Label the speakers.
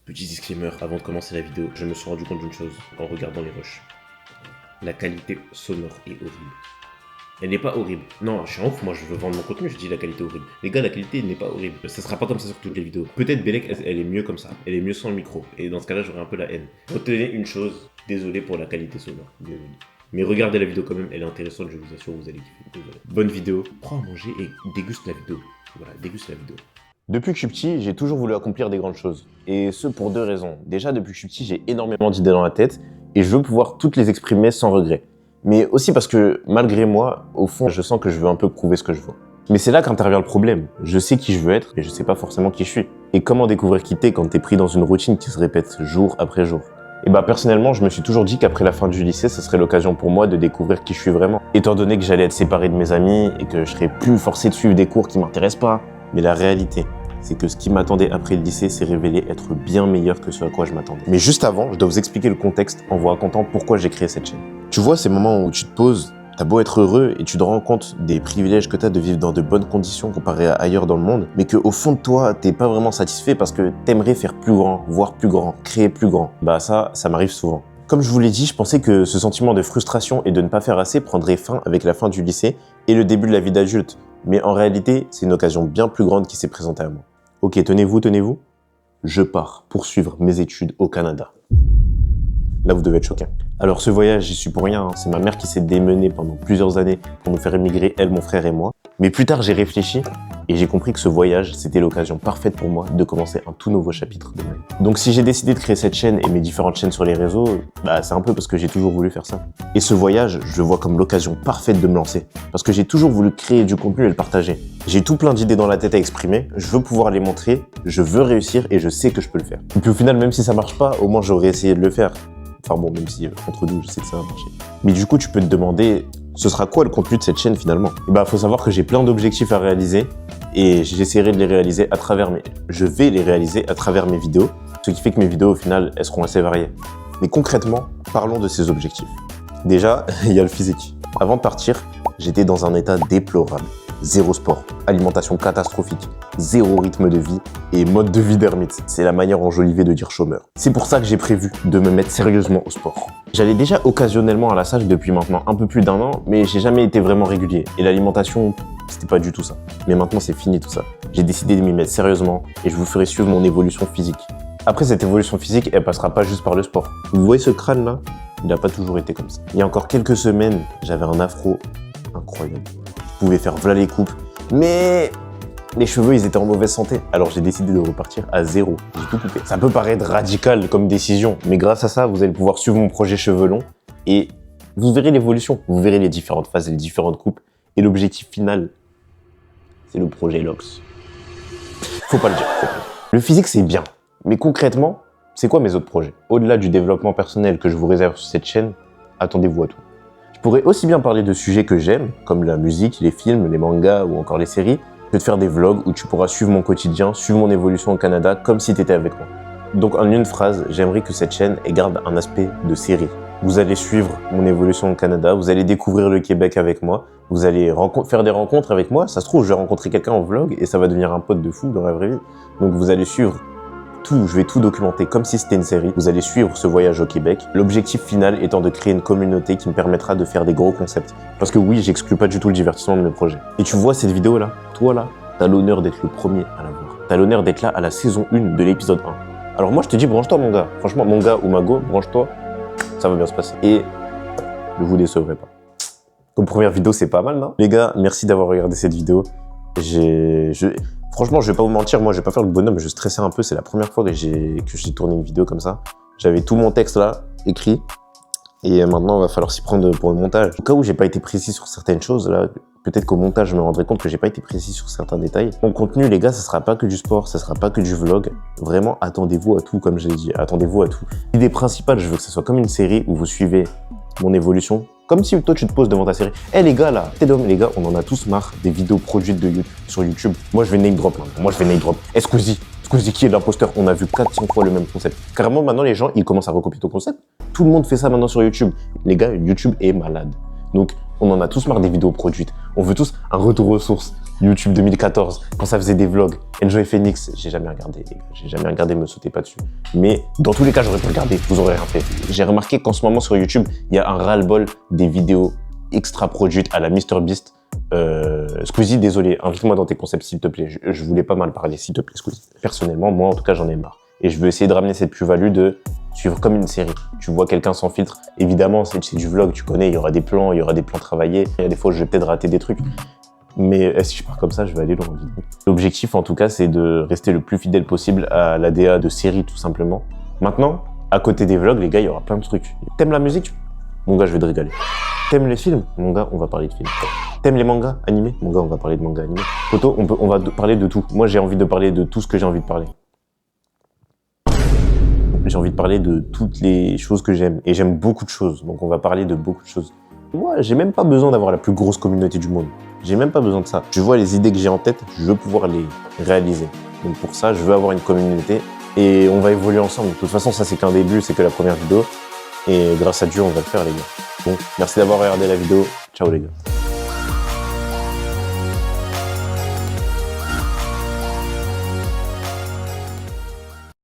Speaker 1: Petit disclaimer, avant de commencer la vidéo, je me suis rendu compte d'une chose en regardant les rushs. La qualité sonore est horrible. Elle n'est pas horrible. Non, je suis en ouf, moi je veux vendre mon contenu, je dis la qualité est horrible. Les gars, la qualité n'est pas horrible. Ça sera pas comme ça sur toutes les vidéos. Peut-être Bellec, elle est mieux comme ça. Elle est mieux sans le micro. Et dans ce cas-là, j'aurais un peu la haine. Retenez une chose, désolé pour la qualité sonore. Désolé. Mais regardez la vidéo quand même, elle est intéressante, je vous assure, vous allez kiffer. Désolé. Bonne vidéo. Prends à manger et déguste la vidéo. Voilà, déguste la vidéo.
Speaker 2: Depuis que je suis petit, j'ai toujours voulu accomplir des grandes choses. Et ce pour deux raisons. Déjà, depuis que je suis petit, j'ai énormément d'idées dans la tête et je veux pouvoir toutes les exprimer sans regret. Mais aussi parce que, malgré moi, au fond, je sens que je veux un peu prouver ce que je veux. Mais c'est là qu'intervient le problème. Je sais qui je veux être et je sais pas forcément qui je suis. Et comment découvrir qui t'es quand t'es pris dans une routine qui se répète jour après jour? Et bah personnellement, je me suis toujours dit qu'après la fin du lycée, ce serait l'occasion pour moi de découvrir qui je suis vraiment. Étant donné que j'allais être séparé de mes amis et que je serais plus forcé de suivre des cours qui m'intéressent pas. Mais la réalité, c'est que ce qui m'attendait après le lycée s'est révélé être bien meilleur que ce à quoi je m'attendais. Mais juste avant, je dois vous expliquer le contexte en vous racontant pourquoi j'ai créé cette chaîne. Tu vois, ces moments où tu te poses, t'as beau être heureux et tu te rends compte des privilèges que t'as de vivre dans de bonnes conditions comparé à ailleurs dans le monde, mais qu'au fond de toi, t'es pas vraiment satisfait parce que t'aimerais faire plus grand, voir plus grand, créer plus grand. Bah ça m'arrive souvent. Comme je vous l'ai dit, je pensais que ce sentiment de frustration et de ne pas faire assez prendrait fin avec la fin du lycée et le début de la vie d'adulte. Mais en réalité, c'est une occasion bien plus grande qui s'est présentée à moi. Ok, tenez-vous. Je pars poursuivre mes études au Canada. Là, vous devez être choqués. Alors, ce voyage, j'y suis pour rien. Hein. C'est ma mère qui s'est démenée pendant plusieurs années pour nous faire émigrer, elle, mon frère et moi. Mais plus tard, j'ai réfléchi et j'ai compris que ce voyage, c'était l'occasion parfaite pour moi de commencer un tout nouveau chapitre de ma vie. Donc, si j'ai décidé de créer cette chaîne et mes différentes chaînes sur les réseaux, bah, c'est un peu parce que j'ai toujours voulu faire ça. Et ce voyage, je le vois comme l'occasion parfaite de me lancer. Parce que j'ai toujours voulu créer du contenu et le partager. J'ai tout plein d'idées dans la tête à exprimer, je veux pouvoir les montrer, je veux réussir et je sais que je peux le faire. Et puis au final, même si ça marche pas, au moins j'aurais essayé de le faire. Enfin bon, même si entre nous, je sais que ça va marcher. Mais du coup, tu peux te demander, ce sera quoi le contenu de cette chaîne finalement? Et bah, faut savoir que j'ai plein d'objectifs à réaliser et j'essaierai de les réaliser à travers je vais les réaliser à travers mes vidéos, ce qui fait que mes vidéos au final, elles seront assez variées. Mais concrètement, parlons de ces objectifs. Déjà, il y a le physique. Avant de partir, j'étais dans un état déplorable. Zéro sport, alimentation catastrophique, zéro rythme de vie et mode de vie d'ermite. C'est la manière enjolivée de dire chômeur. C'est pour ça que j'ai prévu de me mettre sérieusement au sport. J'allais déjà occasionnellement à la salle depuis maintenant un peu plus d'un an, mais j'ai jamais été vraiment régulier. Et l'alimentation, c'était pas du tout ça. Mais maintenant, c'est fini tout ça. J'ai décidé de m'y mettre sérieusement et je vous ferai suivre mon évolution physique. Après, cette évolution physique, elle passera pas juste par le sport. Vous voyez ce crâne là? Il n'a pas toujours été comme ça. Il y a encore quelques semaines, j'avais un afro incroyable. Je pouvais faire voilà les coupes, mais les cheveux, ils étaient en mauvaise santé. Alors j'ai décidé de repartir à zéro. J'ai tout coupé. Ça peut paraître radical comme décision, mais grâce à ça, vous allez pouvoir suivre mon projet cheveux longs et vous verrez l'évolution. Vous verrez les différentes phases et les différentes coupes. Et l'objectif final, c'est le projet LOX. Faut pas le dire. Le physique, c'est bien. Mais concrètement, c'est quoi mes autres projets? Au-delà du développement personnel que je vous réserve sur cette chaîne, attendez-vous à tout. Je pourrais aussi bien parler de sujets que j'aime, comme la musique, les films, les mangas ou encore les séries, que de faire des vlogs où tu pourras suivre mon quotidien, suivre mon évolution au Canada comme si tu étais avec moi. Donc en une phrase, j'aimerais que cette chaîne garde un aspect de série. Vous allez suivre mon évolution au Canada, vous allez découvrir le Québec avec moi, vous allez faire des rencontres avec moi. Ça se trouve, je vais rencontrer quelqu'un en vlog et ça va devenir un pote de fou dans la vraie vie. Donc vous allez suivre tout, je vais tout documenter comme si c'était une série. Vous allez suivre ce voyage au Québec. L'objectif final étant de créer une communauté qui me permettra de faire des gros concepts. Parce que oui, j'exclus pas du tout le divertissement de mes projets. Et tu vois cette vidéo là, toi là, t'as l'honneur d'être le premier à la voir. T'as l'honneur d'être là à la saison 1 de l'épisode 1. Alors moi je te dis, branche-toi mon gars. Franchement, mon gars ou ma go, branche-toi, ça va bien se passer. Et je vous décevrai pas. Comme première vidéo, c'est pas mal, non? Les gars, merci d'avoir regardé cette vidéo. Franchement, je vais pas vous mentir, moi je vais pas faire le bonhomme, je stressais un peu, c'est la première fois que j'ai tourné une vidéo comme ça. J'avais tout mon texte là, écrit, et maintenant il va falloir s'y prendre pour le montage. Au cas où j'ai pas été précis sur certaines choses, là, peut-être qu'au montage je me rendrai compte que j'ai pas été précis sur certains détails. Mon contenu, les gars, ça sera pas que du sport, ça sera pas que du vlog. Vraiment, attendez-vous à tout, comme je l'ai dit, attendez-vous à tout. L'idée principale, je veux que ce soit comme une série où vous suivez mon évolution. Comme si toi tu te poses devant ta série. Eh les gars là, les gars, on en a tous marre des vidéos produites sur YouTube. Moi je vais name drop là. Squeezie qui est l'imposteur? On a vu 400 fois le même concept. Carrément maintenant les gens ils commencent à recopier ton concept. Tout le monde fait ça maintenant sur YouTube. Les gars, YouTube est malade. Donc on en a tous marre des vidéos produites. On veut tous un retour aux sources. YouTube 2014, quand ça faisait des vlogs. Enjoy Phoenix, j'ai jamais regardé, les gars. J'ai jamais regardé, me sautez pas dessus. Mais dans tous les cas, j'aurais pu regarder, vous aurez rien fait. J'ai remarqué qu'en ce moment sur YouTube, il y a un ras-le-bol des vidéos extra produites à la MrBeast. Squeezie, désolé, invite-moi dans tes concepts s'il te plaît. Je voulais pas mal parler, s'il te plaît, Squeezie. Personnellement, moi en tout cas, j'en ai marre. Et je veux essayer de ramener cette plus-value de suivre comme une série. Tu vois quelqu'un sans filtre, évidemment, c'est du vlog, tu connais, il y aura des plans travaillés. Il y a des fois, je vais peut-être rater des trucs. Mais si je pars comme ça, je vais aller loin. L'objectif, en tout cas, c'est de rester le plus fidèle possible à l'ADA de série, tout simplement. Maintenant, à côté des vlogs, les gars, il y aura plein de trucs. T'aimes la musique? Mon gars, je vais te régaler. T'aimes les films? Mon gars, on va parler de films. T'aimes les mangas animés? Mon gars, on va parler de mangas animés. Poto, on va parler de tout. Moi, j'ai envie de parler de tout ce que j'ai envie de parler. J'ai envie de parler de toutes les choses que j'aime. Et j'aime beaucoup de choses. Donc, on va parler de beaucoup de choses. Moi, j'ai même pas besoin d'avoir la plus grosse communauté du monde. J'ai même pas besoin de ça. Je vois les idées que j'ai en tête, je veux pouvoir les réaliser. Donc pour ça, je veux avoir une communauté et on va évoluer ensemble. De toute façon, ça c'est qu'un début, c'est que la première vidéo. Et grâce à Dieu, on va le faire, les gars. Donc, merci d'avoir regardé la vidéo. Ciao, les gars.